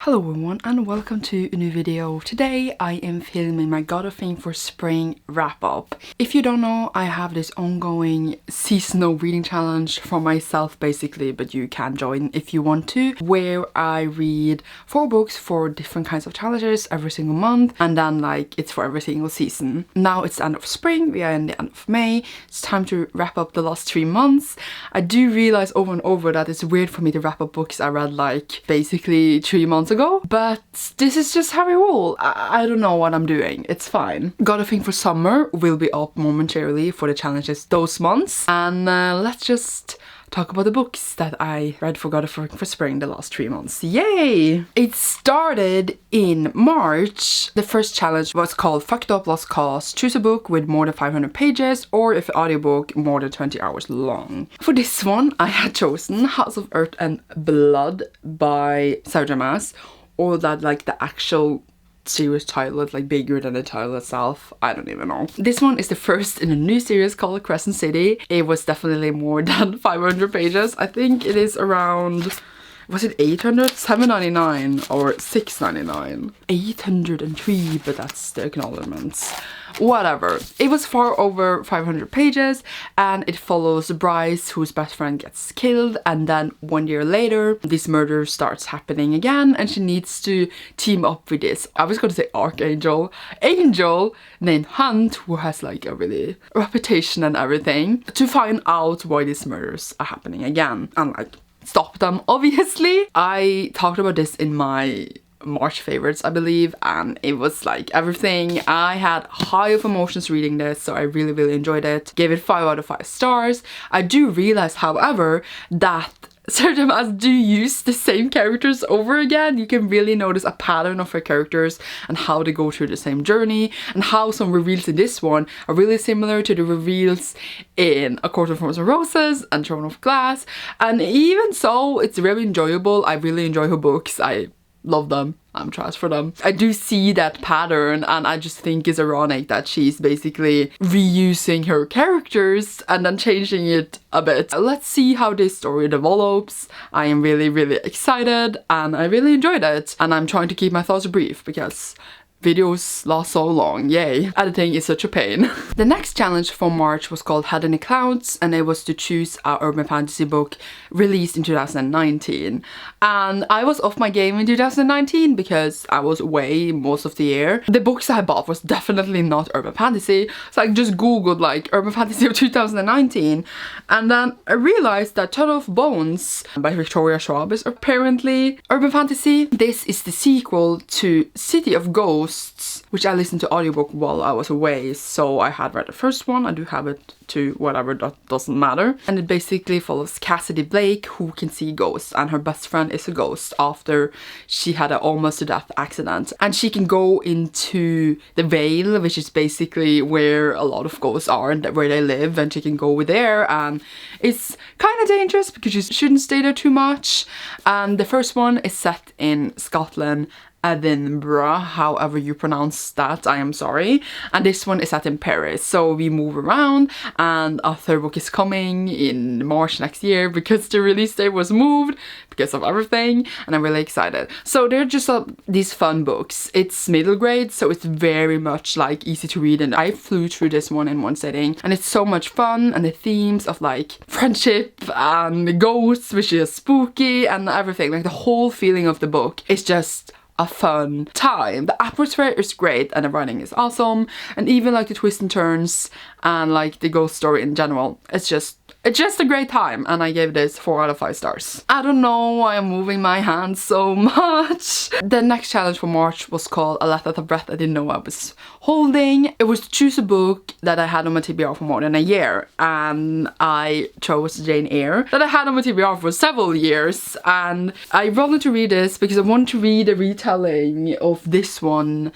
Hello everyone and welcome to a new video. Today I am filming my Got a Thing for Spring wrap up. If you don't know, I have this ongoing seasonal reading challenge for myself basically, but you can join if you want to, where I read 4 books for different kinds of challenges every single month, and then it's for every single season. Now it's the end of spring, we are in the end of May, it's time to wrap up the last 3 months. I do realize over and over that it's weird for me to wrap up books I read basically 3 months ago, but this is just how we roll. I don't know what I'm doing, it's fine. Got a Thing for Summer will be up momentarily for the challenges those months, and let's just talk about the books that I read for Got a Thing for Spring the last 3 months. Yay! It started in March. The first challenge was called Fucked Up Lost Cause. Choose a book with more than 500 pages, or if an audiobook more than 20 hours long. For this one, I had chosen House of Earth and Blood by Sarah Maas, or that the actual series title is bigger than the title itself. I don't even know. This one is the first in a new series called Crescent City. It was definitely more than 500 pages. I think it is around, was it 800? 799 or 699? 803, but that's the acknowledgements. Whatever. It was far over 500 pages, and it follows Bryce, whose best friend gets killed, and then 1 year later this murder starts happening again and she needs to team up with this, I was going to say archangel, angel named Hunt, who has a really reputation and everything, to find out why these murders are happening again and stop them, obviously. I talked about this in my March favorites, I believe, and it was everything. I had high of emotions reading this, so I really enjoyed it. Gave it 5 out of 5 stars. I do realize, however, that certain as do use the same characters over again. You can really notice a pattern of her characters and how they go through the same journey, and how some reveals in this one are really similar to the reveals in A Court of Thorns and Roses and Throne of Glass. And even so, it's very enjoyable. I really enjoy her books. I love them. I'm trash for them. I do see that pattern, and I just think it's ironic that she's basically reusing her characters and then changing it a bit. Let's see how this story develops. I am really excited and I really enjoyed it, and I'm trying to keep my thoughts brief because videos last so long, yay. Editing is such a pain. The next challenge for March was called Head in the Clouds, and it was to choose a urban fantasy book released in 2019. And I was off my game in 2019 because I was away most of the year. The books I bought was definitely not urban fantasy, so I just googled urban fantasy of 2019, and then I realized that Tunnel of Bones by Victoria Schwab is apparently urban fantasy. This is the sequel to City of Ghosts, which I listened to audiobook while I was away, so I had read the first one. I do have it too, whatever, that doesn't matter. And it basically follows Cassidy Blake, who can see ghosts, and her best friend is a ghost after she had an almost to death accident, and she can go into the Vale, which is basically where a lot of ghosts are and where they live, and she can go there, and it's kind of dangerous because you shouldn't stay there too much. And the first one is set in Scotland, Edinburgh, however you pronounce that, I am sorry. And this one is set in Paris, so we move around, and a third book is coming in March next year because the release date was moved because of everything, and I'm really excited. So they're just these fun books. It's middle grade, so it's very much easy to read, and I flew through this one in one sitting, and it's so much fun, and the themes of friendship and ghosts, which is spooky, and everything, the whole feeling of the book is just a fun time. The atmosphere is great, and the writing is awesome, and even the twists and turns and the ghost story in general, it's just a great time, and I gave this 4 out of 5 stars. I don't know why I'm moving my hands so much. The next challenge for March was called A Letter of Breath I Didn't Know I Was Holding. It was to choose a book that I had on my TBR for more than a year, and I chose Jane Eyre, that I had on my TBR for several years, and I wanted to read this because I wanted to read a retelling of this one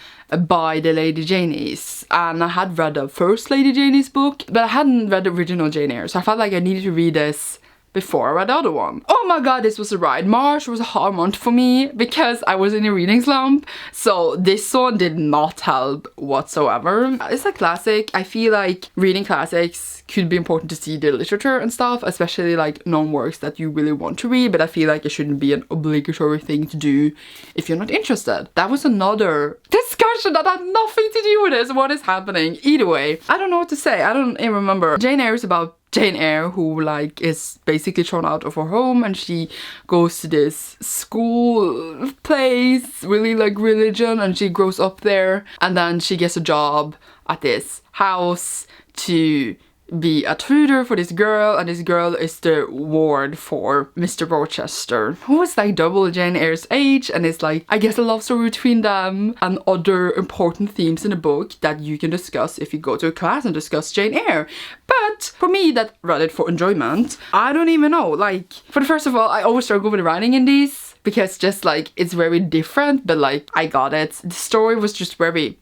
by the Lady Janeys, and I had read the first Lady Janeys book, but I hadn't read the original Jane Eyre, so I felt I needed to read this before I read the other one. Oh my god, this was a ride. March was a hard month for me because I was in a reading slump, so this one did not help whatsoever. It's a classic. I feel like reading classics could be important to see the literature and stuff, especially like non-works that you really want to read, but I feel like it shouldn't be an obligatory thing to do if you're not interested. That was another discussion that had nothing to do with this. What is happening? Either way, I don't know what to say. I don't even remember. Jane Eyre is about Jane Eyre, who like is basically thrown out of her home, and she goes to this school place, really like religion, and she grows up there, and then she gets a job at this house to be a tutor for this girl, and this girl is the ward for Mr. Rochester, who is like double Jane Eyre's age, and it's like, I guess, a love story between them and other important themes in the book that you can discuss if you go to a class and discuss Jane Eyre. But for me that read it for enjoyment, I don't even know, like, for the first of all, I always struggle with writing in these because just like it's very different, but like I got it. The story was just very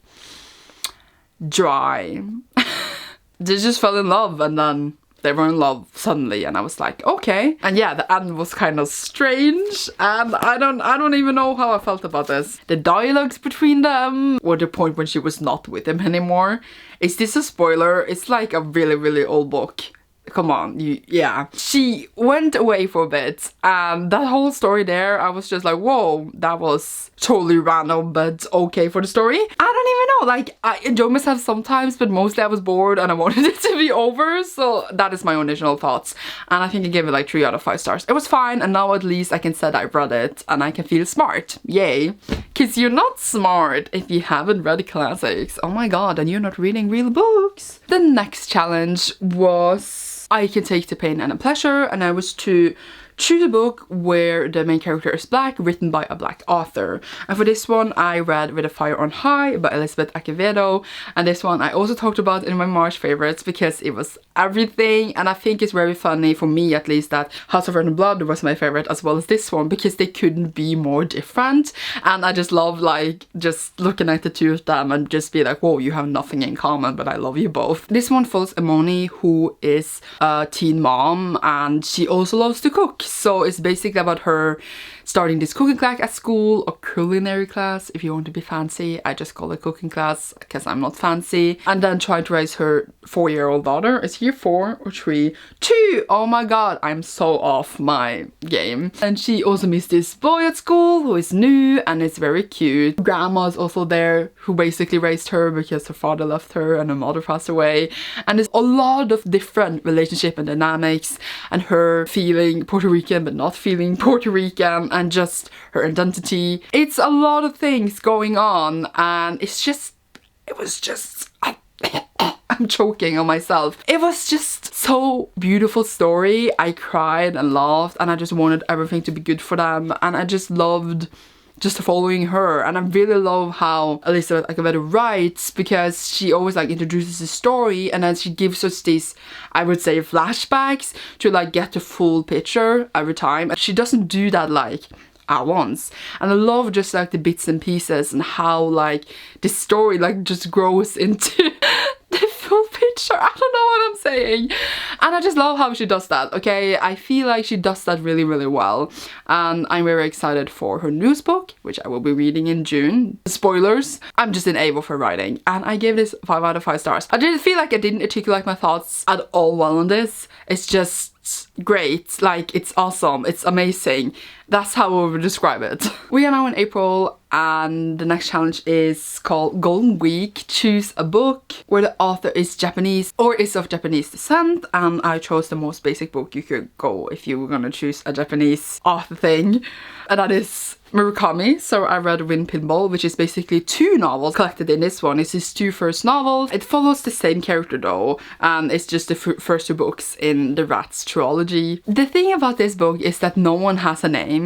dry. They just fell in love and then they were in love suddenly, and I was like, okay. And yeah, the end was kind of strange, and I don't even know how I felt about this. The dialogues between them, or the point when she was not with him anymore. Is this a spoiler? It's like a really, really old book. Come on, yeah. She went away for a bit, and that whole story there, I was just like, whoa, that was totally random, but okay for the story. I don't even know, like, I enjoy myself sometimes, but mostly I was bored and I wanted it to be over, so that is my initial thoughts. And I think I gave it like 3 out of 5 stars. It was fine, and now at least I can say that I read it, and I can feel smart. Yay. Because you're not smart if you haven't read classics. Oh my god, and you're not reading real books. The next challenge was I Can Take the Pain and the Pleasure, and I was to choose a book where the main character is black, written by a black author. And for this one I read With a Fire on High by Elizabeth Acevedo, and this one I also talked about in my March favorites because it was everything, and I think it's very funny, for me at least, that House of Red and Blood was my favorite as well as this one because they couldn't be more different, and I just love like just looking at the two of them and just be like, whoa, you have nothing in common, but I love you both. This one follows Emoni, who is a teen mom, and she also loves to cook. So it's basically about her starting this cooking class at school, or culinary class if you want to be fancy. I just call it cooking class because I'm not fancy. And then trying to raise her 4-year-old daughter. Is he 4 or 3? 2! Oh my god, I'm so off my game. And she also meets this boy at school who is new and is very cute. Grandma's also there, who basically raised her because her father left her and her mother passed away. And there's a lot of different relationship and dynamics, and her feeling Puerto Rican but not feeling Puerto Rican, and just her identity. It's a lot of things going on, and it was just I'm choking on myself. It was just so beautiful story. I cried and laughed, and I just wanted everything to be good for them, and I just loved just following her. And I really love how Elizabeth Acevedo writes, because she always like introduces the story and then she gives us these, I would say, flashbacks to like get the full picture every time. She doesn't do that like at once, and I love just like the bits and pieces and how like the story like just grows into the full picture. I don't know what I'm saying, and I just love how she does that. Okay, I feel like she does that really, really well, and I'm very excited for her news book, which I will be reading in June. Spoilers, I'm just in awe of her writing, and I gave this 5 out of 5 stars. I didn't feel like I didn't articulate my thoughts at all well on this. It's just great, like it's awesome, it's amazing. That's how I would describe it. We are now in April, and the next challenge is called Golden Week. Choose a book where the author is Japanese or is of Japanese descent, and I chose the most basic book you could go if you were gonna choose a Japanese author thing, and that is Murakami. So I read Wind Pinball, which is basically 2 novels collected in this one. It's his 2 first novels. It follows the same character though, and it's just the first 2 books in the Rats trilogy. The thing about this book is that no one has a name.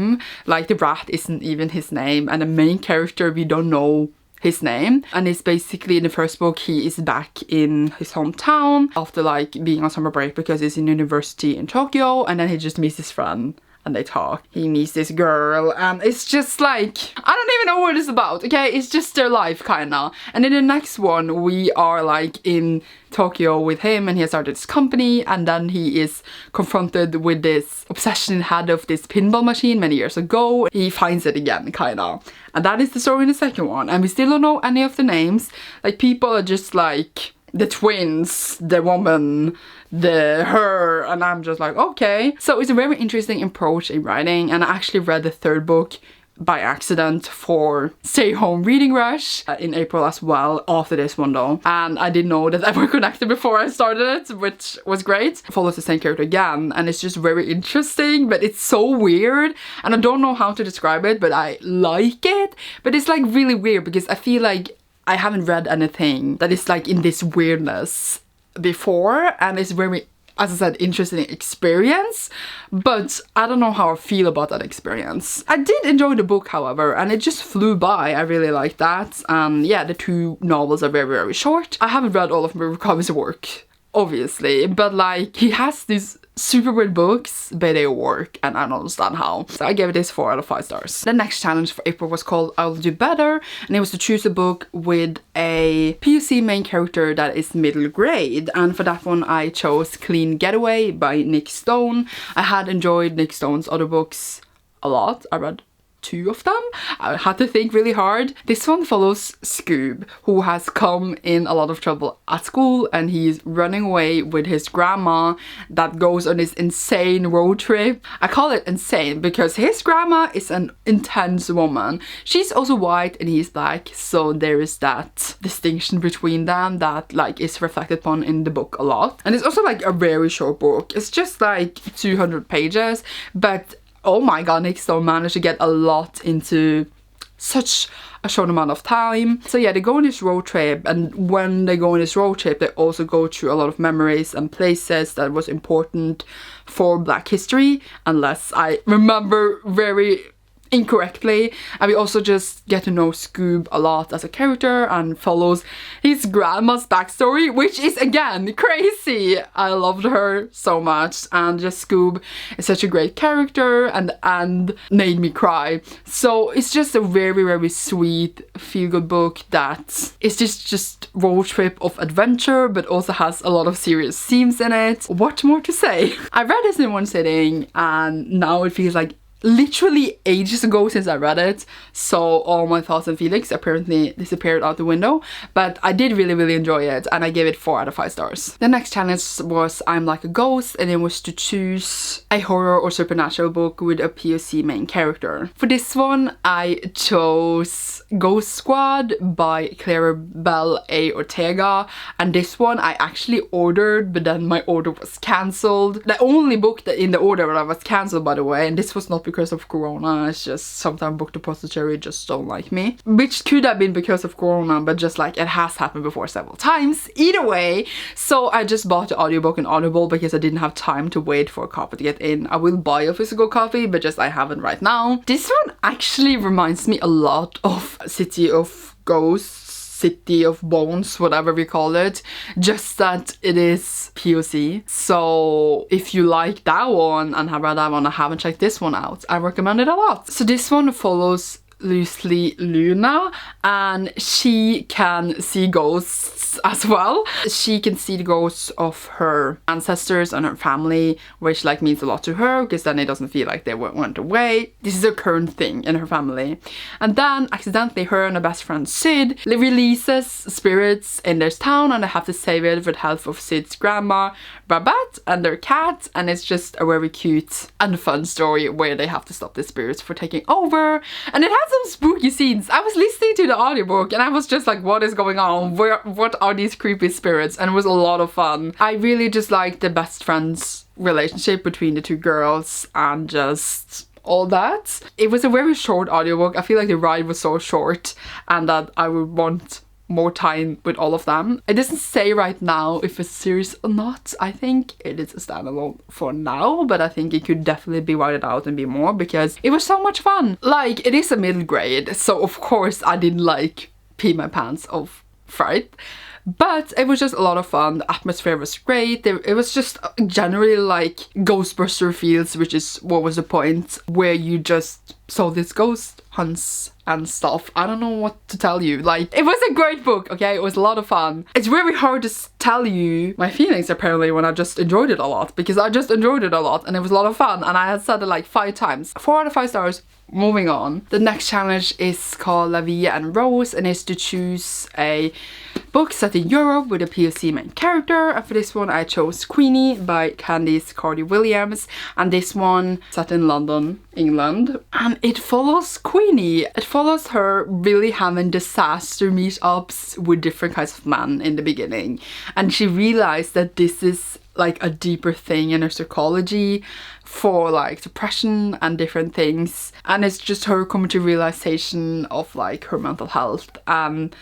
Like the rat isn't even his name, and the main character, we don't know his name, and it's basically in the first book he is back in his hometown after like being on summer break because he's in university in Tokyo, and then he just meets his friend and they talk. He meets this girl and it's just like, I don't even know what it's about, okay? It's just their life kinda. And in the next one we are like in Tokyo with him, and he has started this company, and then he is confronted with this obsession he had of this pinball machine many years ago. He finds it again kinda. And that is the story in the second one, and we still don't know any of the names. Like, people are just like the twins, the woman, her, and I'm just like, okay. So it's a very interesting approach in writing, and I actually read the third book by accident for Stay Home Reading Rush in April as well, after this one though, and I didn't know that they were connected before I started it, which was great. It follows the same character again, and it's just very interesting, but it's so weird, and I don't know how to describe it, but I like it. But it's like really weird because I feel like I haven't read anything that is like in this weirdness before, and it's very, as I said, interesting experience, but I don't know how I feel about that experience. I did enjoy the book, however, and it just flew by. I really like that. Yeah, the two novels are very, very short. I haven't read all of Murakami's work, obviously, but like, he has these super weird books, but they work, and I don't understand how. So I gave this 4 out of 5 stars. The next challenge for April was called I'll Do Better, and it was to choose a book with a POC main character that is middle grade, and for that one I chose Clean Getaway by Nick Stone. I had enjoyed Nick Stone's other books a lot. I read 2 of them. I had to think really hard. This one follows Scoob, who has come in a lot of trouble at school, and he's running away with his grandma that goes on this insane road trip. I call it insane because his grandma is an intense woman. She's also white and he's black, so there is that distinction between them that like is reflected upon in the book a lot. And it's also like a very short book. It's just like 200 pages, but oh my god, Nick Stone managed to get a lot into such a short amount of time. So yeah, they go on this road trip, and when they go on this road trip they also go through a lot of memories and places that was important for Black history, unless I remember very incorrectly. And we also just get to know Scoob a lot as a character and follows his grandma's backstory, which is again crazy. I loved her so much, and just Scoob is such a great character and made me cry. So it's just a very, very sweet feel-good book that is just road trip of adventure, but also has a lot of serious themes in it. What more to say? I read this in one sitting, and now it feels like literally ages ago since I read it, so all my thoughts and feelings apparently disappeared out the window, but I did really, really enjoy it, and I gave it 4 out of 5 stars. The next challenge was I'm Like a Ghost, and it was to choose a horror or supernatural book with a POC main character. For this one I chose Ghost Squad by Clara Bell A. Ortega, and this one I actually ordered, but then my order was cancelled. The only book that in the order that was cancelled, by the way, and this was not because of Corona, it's just sometimes Book Depository just don't like me, which could have been because of Corona, but just like it has happened before several times. Either way, so I just bought the audiobook in Audible because I didn't have time to wait for a copy to get in. I will buy a physical copy, but just I haven't right now. This one actually reminds me a lot of City of Ghosts, City of Bones, whatever we call it, just that it is POC. So if you like that one and have read that one and haven't checked this one out, I recommend it a lot. So this one follows loosely Luna, and she can see ghosts as well. She can see the ghosts of her ancestors and her family, which like means a lot to her because then it doesn't feel like they went away. This is a current thing in her family. And then accidentally her and her best friend Sid releases spirits in their town, and they have to save it with the help of Sid's grandma Babette and their cat, and it's just a very cute and fun story where they have to stop the spirits for taking over. And it has some spooky scenes. I was listening to the audiobook and I was just like, what is going on? What are these creepy spirits? And it was a lot of fun. I really just liked the best friends relationship between the two girls and just all that. It was a very short audiobook. I feel like the ride was so short and that I would want more time with all of them. It doesn't say right now if it's a series or not. I think it is a standalone for now, but I think it could definitely be widened out and be more because it was so much fun. Like, it is a middle grade, so of course I didn't like pee my pants of fright. But it was just a lot of fun. The atmosphere was great. It was just generally like Ghostbuster feels, which is what was the point, where you just saw this ghost hunts and stuff. I don't know what to tell you. Like, it was a great book, okay? It was a lot of fun. It's very hard to tell you my feelings apparently when I just enjoyed it a lot, because I just enjoyed it a lot and it was a lot of fun, and I had said it like 5 times. 4 out of 5 stars. Moving on. The next challenge is called La Vie en Rose, and is to choose a book set in Europe with a POC main character, and for this one I chose Queenie by Candice Carty Williams, and this one set in London, England, and it follows Queenie. It follows her really having disaster meetups with different kinds of men in the beginning, and she realized that this is like a deeper thing in her psychology for like depression and different things, and it's just her coming to realization of like her mental health. And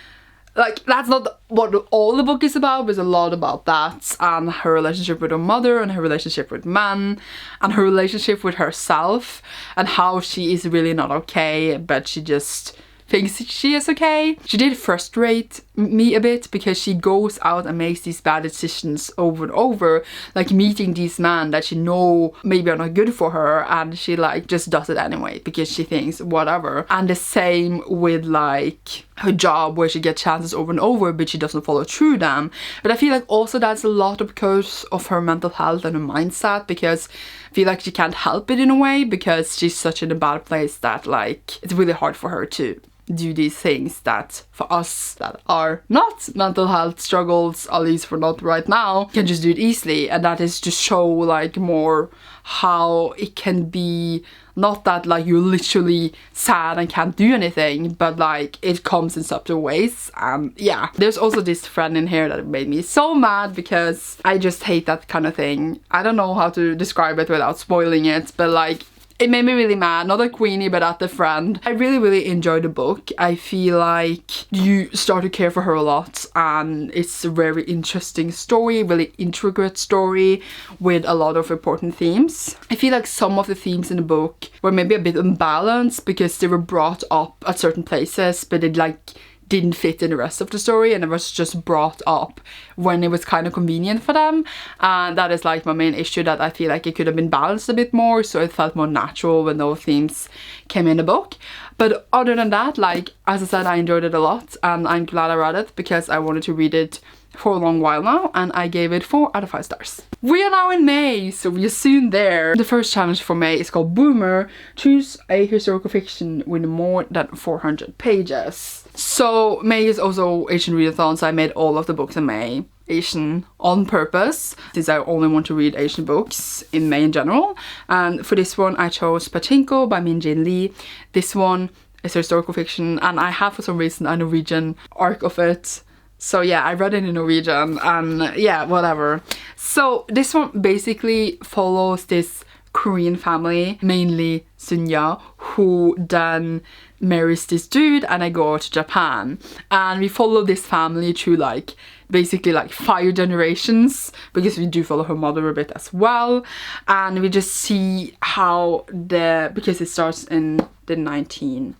like, that's not what all the book is about, but there's a lot about that, and her relationship with her mother, and her relationship with men, and her relationship with herself, and how she is really not okay, but she just thinks she is okay. She did frustrate me a bit, because she goes out and makes these bad decisions over and over, like meeting these men that she know maybe are not good for her, and she like just does it anyway because she thinks whatever. And the same with like her job, where she gets chances over and over but she doesn't follow through them. But I feel like also that's a lot because of her mental health and her mindset, because I feel like she can't help it in a way, because she's such in a bad place that like it's really hard for her to do these things that for us that are not mental health struggles, at least for not right now, can just do it easily. And that is to show like more how it can be, not that like you're literally sad and can't do anything, but like it comes in subtle ways. Yeah, there's also this friend in here that made me so mad, because I just hate that kind of thing. I don't know how to describe it without spoiling it, but like it made me really mad, not at Queenie but at the friend. I really enjoyed the book. I feel like you start to care for her a lot, and it's a very interesting story, really intricate story with a lot of important themes. I feel like some of the themes in the book were maybe a bit unbalanced, because they were brought up at certain places but it like didn't fit in the rest of the story, and it was just brought up when it was kind of convenient for them. And that is like my main issue, that I feel like it could have been balanced a bit more, so it felt more natural when those themes came in the book. But other than that, like as I said, I enjoyed it a lot, and I'm glad I read it because I wanted to read it for a long while now, and I gave it 4 out of 5 stars. We are now in May, so we are soon there. The first challenge for May is called Boomer. Choose a historical fiction with more than 400 pages. So May is also Asian readathon, so I made all of the books in May Asian on purpose, since I only want to read Asian books in May in general. And for this one I chose Pachinko by Min Jin Lee. This one is historical fiction, and I have for some reason a Norwegian arc of it. So yeah, I read it in Norwegian, and yeah, whatever. So this one basically follows this Korean family, mainly Sunya, who then marries this dude and I go to Japan. And we follow this family through like basically like 5 generations, because we do follow her mother a bit as well. And we just see how because it starts in the 1900s,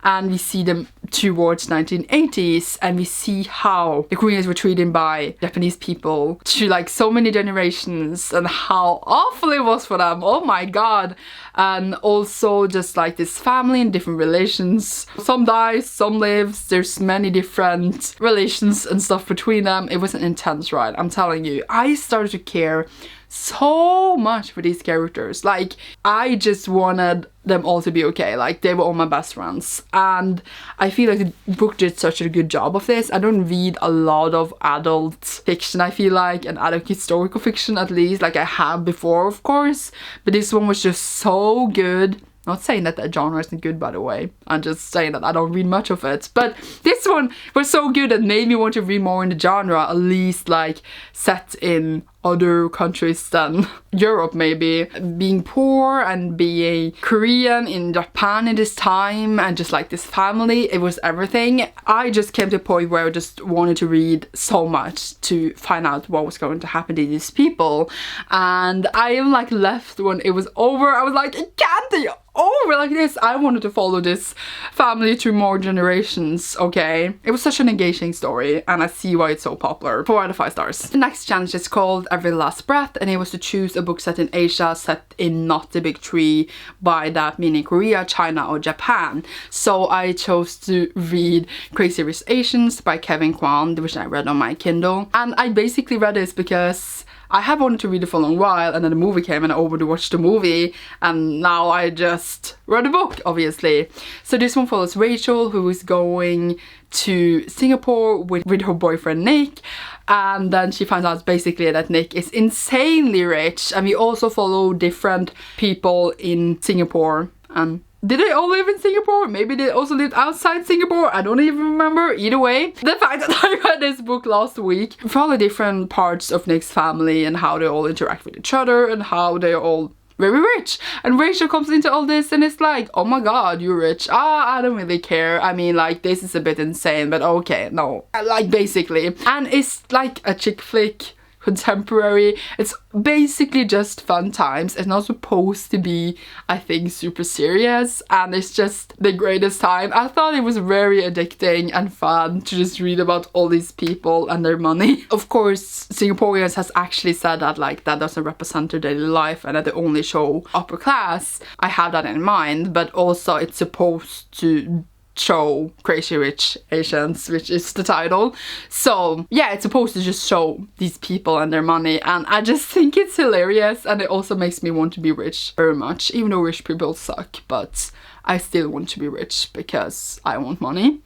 and we see them towards 1980s, and we see how the Koreans were treated by Japanese people through like so many generations, and how awful it was for them. Oh my god. And also just like this family and different relations, some dies, some lives, there's many different relations and stuff between them. It was an intense ride, I'm telling you. I started to care so much for these characters. Like, I just wanted them all to be okay. Like, they were all my best friends, and I feel like the book did such a good job of this. I don't read a lot of adult fiction, I feel like, and adult historical fiction at least, like I have before of course, but this one was just so good. Not saying that that genre isn't good, by the way. I'm just saying that I don't read much of it. But this one was so good that made me want to read more in the genre, at least like set in other countries than Europe maybe. Being poor and being Korean in Japan in this time and just like this family, it was everything. I just came to a point where I just wanted to read so much to find out what was going to happen to these people. And I am like left when it was over. I was like, it can't be over like this. I wanted to follow this family through more generations, okay? It was such an engaging story and I see why it's so popular. 4 out of 5 stars. The next challenge is called Every Last Breath, and it was to choose a book set in Asia, set in not the big three, by that meaning Korea, China or Japan. So I chose to read Crazy Rich Asians by Kevin Kwan, which I read on my Kindle. And I basically read this because I have wanted to read it for a long while, and then the movie came and I overwatched the movie, and now I just read the book, obviously. So this one follows Rachel, who is going to Singapore with her boyfriend Nick, and then she finds out basically that Nick is insanely rich. And we also follow different people in Singapore. And did they all live in Singapore? Maybe they also lived outside Singapore? I don't even remember. Either way, the fact that I read this book last week, for all the different parts of Nick's family and how they all interact with each other and how they're all very rich. And Rachel comes into all this and it's like, oh my god, you're rich. I don't really care. I mean, like, this is a bit insane, but okay, no. Like, basically. And it's like a chick flick, contemporary. It's basically just fun times. It's not supposed to be, I think, super serious, and it's just the greatest time. I thought it was very addicting and fun to just read about all these people and their money. Of course, Singaporeans has actually said that like that doesn't represent their daily life and that they only show upper class. I have that in mind, but also it's supposed to show Crazy Rich Asians, which is the title. So yeah, it's supposed to just show these people and their money, and I just think it's hilarious, and it also makes me want to be rich very much, even though rich people suck, but I still want to be rich because I want money.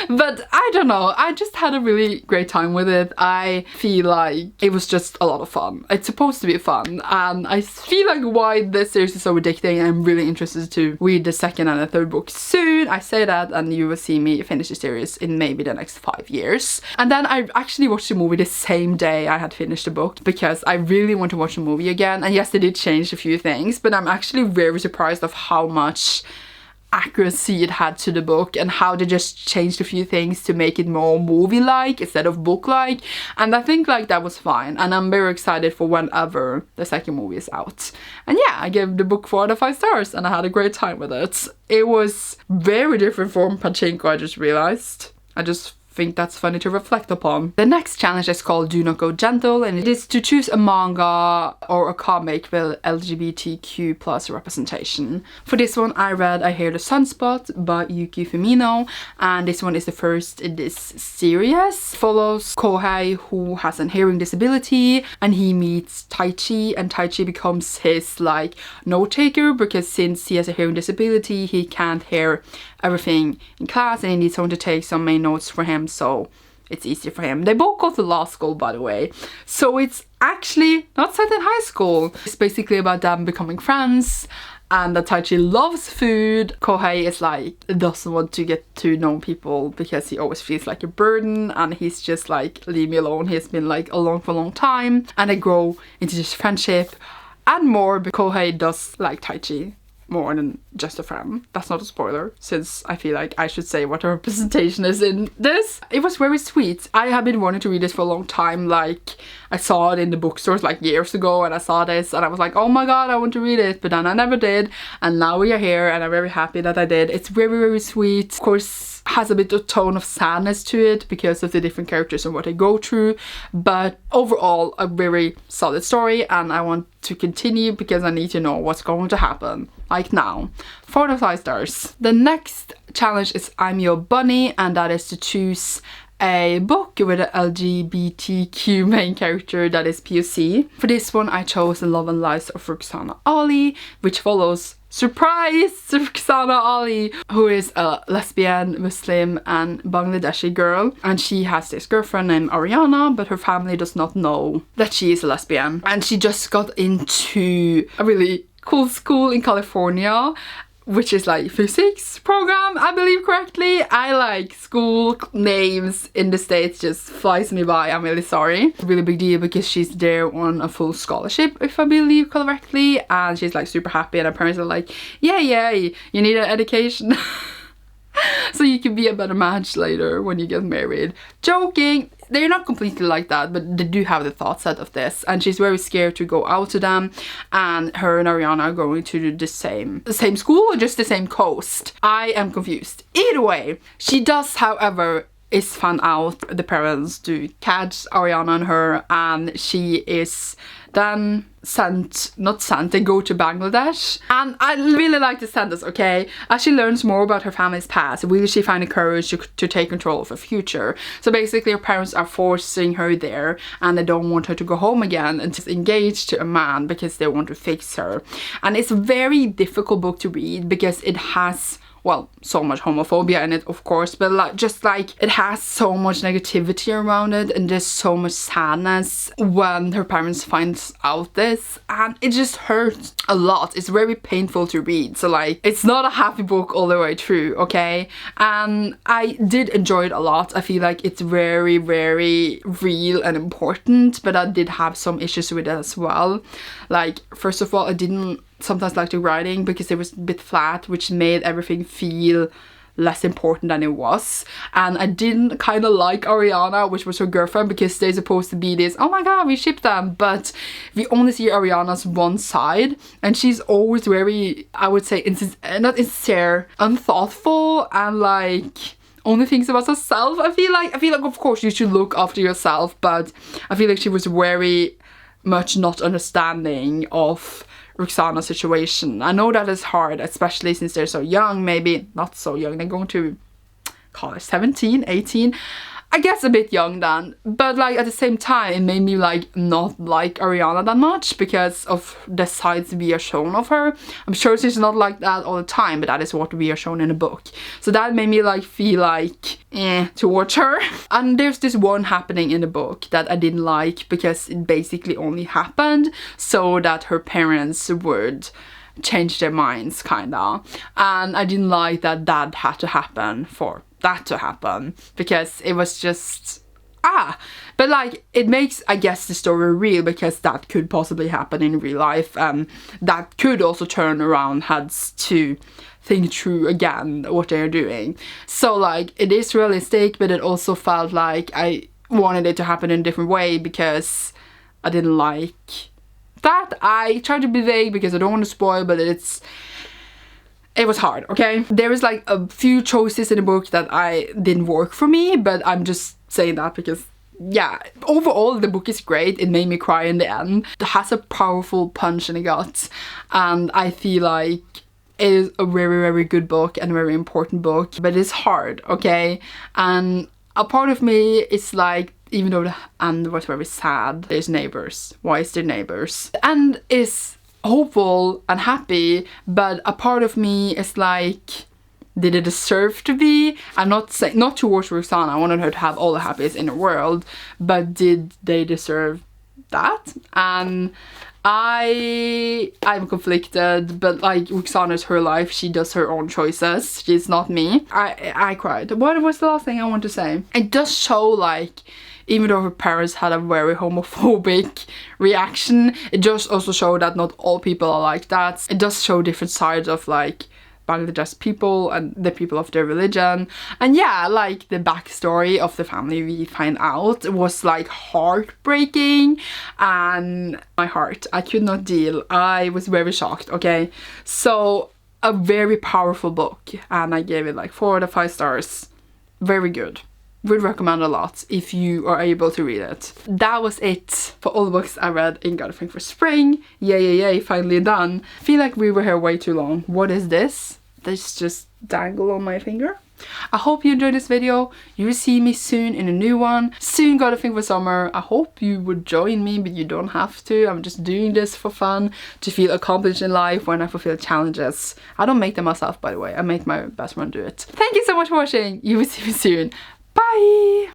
But I don't know, I just had a really great time with it. I feel like it was just a lot of fun. It's supposed to be fun, and I feel like why this series is so addicting. I'm really interested to read the second and the third book soon. I say that, and you will see me finish the series in maybe the next 5 years. And then I actually watched the movie the same day I had finished the book, because I really want to watch the movie again. And yes, they did change a few things, but I'm actually very surprised of how much accuracy it had to the book and how they just changed a few things to make it more movie-like instead of book-like. And I think like that was fine, and I'm very excited for whenever the second movie is out. And yeah, I gave the book 4 out of 5 stars and I had a great time with it. It was very different from Pachinko, I just realized. I just think that's funny to reflect upon. The next challenge is called Do Not Go Gentle, and it is to choose a manga or a comic with LGBTQ plus representation. For this one I read I Hear the Sunspot by Yuki Fumino, and this one is the first in this series. Follows Kohei, who has an hearing disability, and he meets Taichi, and Taichi becomes his like note taker, because since he has a hearing disability he can't hear everything in class and he needs someone to take some main notes for him, so it's easier for him. They both go to law school, by the way, so it's actually not set in high school. It's basically about them becoming friends, and that Taichi loves food. Kohei is like, doesn't want to get to know people because he always feels like a burden, and he's just like, leave me alone. He's been like alone for a long time, and they grow into this friendship and more, but Kohei does like Taichi more than just a friend. That's not a spoiler, since I feel like I should say what the representation is in this. It was very sweet. I have been wanting to read this for a long time. Like, I saw it in the bookstores like years ago, and I saw this and I was like, oh my god, I want to read it, but then I never did, and now we are here and I'm very happy that I did. It's very, very sweet. Of course, has a bit of tone of sadness to it because of the different characters and what they go through, but overall a very solid story, and I want to continue because I need to know what's going to happen, like now. 4 out of 5 stars. The next challenge is I'm Your Bunny, and that is to choose a book with an LGBTQ main character that is POC. For this one I chose The Love and Lives of Rukhsana Ali, which follows, surprise, Rukhsana Ali, who is a lesbian, Muslim and Bangladeshi girl, and she has this girlfriend named Ariana, but her family does not know that she is a lesbian, and she just got into a really cool school in California which is like physics program, I believe correctly. I like school names in the States just flies me by. I'm really sorry. It's a really big deal because she's there on a full scholarship, if I believe correctly, and she's like super happy, and her parents are like, yay, you need an education. So you can be a better match later when you get married. Joking. They're not completely like that, but they do have the thought set of this, and she's very scared to go out to them, and her and Ariana are going to the same school or just the same coast. I am confused. Either way, she does, however, is found out. The parents do catch Ariana and her, and she is then they go to Bangladesh. And I really like this sentence, okay? As she learns more about her family's past, will she find the courage to take control of her future? So basically her parents are forcing her there, and they don't want her to go home again and just engage to a man because they want to fix her. And it's a very difficult book to read because it has, well, so much homophobia in it, of course, but it has so much negativity around it, and there's so much sadness when her parents find out this, and it just hurts a lot. It's very painful to read, so like, it's not a happy book all the way through, okay? And I did enjoy it a lot. I feel like it's very, very real and important, but I did have some issues with it as well. Like, first of all, I didn't sometimes like the writing because it was a bit flat, which made everything feel less important than it was. And I didn't kind of like Ariana, which was her girlfriend, because they're supposed to be this, oh my god, we ship them, but we only see Ariana's one side, and she's always very, I would say, not insincere, unthoughtful, and like only thinks about herself. I feel like of course you should look after yourself, but I feel like she was very much not understanding of Roxana's situation. I know that is hard, especially since they're so young. Maybe not so young, they're going to college, 17, 18. I guess a bit young then, but like at the same time it made me like not like Ariana that much because of the sides we are shown of her. I'm sure she's not like that all the time, but that is what we are shown in the book. So that made me like feel like towards her. And there's this one happening in the book that I didn't like because it basically only happened so that her parents would change their minds, kinda. And I didn't like that had to happen for that to happen, because it was just but like it makes, I guess, the story real, because that could possibly happen in real life, and that could also turn around heads to think through again what they're doing. So like it is realistic, but it also felt like I wanted it to happen in a different way because I didn't like that. I tried to be vague because I don't want to spoil, but it was hard, okay? There is like a few choices in the book that didn't work for me, but I'm just saying that because, yeah, overall the book is great. It made me cry in the end. It has a powerful punch in the gut, and I feel like it is a very, very good book and a very important book, but it's hard, okay? And a part of me is like, even though the end was very sad, there's neighbors. Why is there neighbors? The end is hopeful and happy, but a part of me is like, did it deserve to be? I'm not saying, not towards Roxana, I wanted her to have all the happiness in the world, but did they deserve that? And I'm conflicted, but like Roxana's her life, she does her own choices, she's not me. I cried. What was the last thing I want to say? It does show like, even though her parents had a very homophobic reaction, it does also show that not all people are like that. It does show different sides of like Bangladesh people and the people of their religion. And yeah, like the backstory of the family we find out was like heartbreaking, and my heart, I could not deal. I was very shocked, okay? So a very powerful book, and I gave it like 4 out of 5 stars. Very good. Would recommend a lot if you are able to read it. That was it for all the books I read in Gotta Think for Spring. Yay, finally done. I feel like we were here way too long. What is this? This just dangle on my finger. I hope you enjoyed this video. You will see me soon in a new one. Soon Gotta Think for Summer. I hope you would join me, but you don't have to. I'm just doing this for fun, to feel accomplished in life when I fulfill challenges. I don't make them myself, by the way. I make my best friend do it. Thank you so much for watching. You will see me soon. Bye!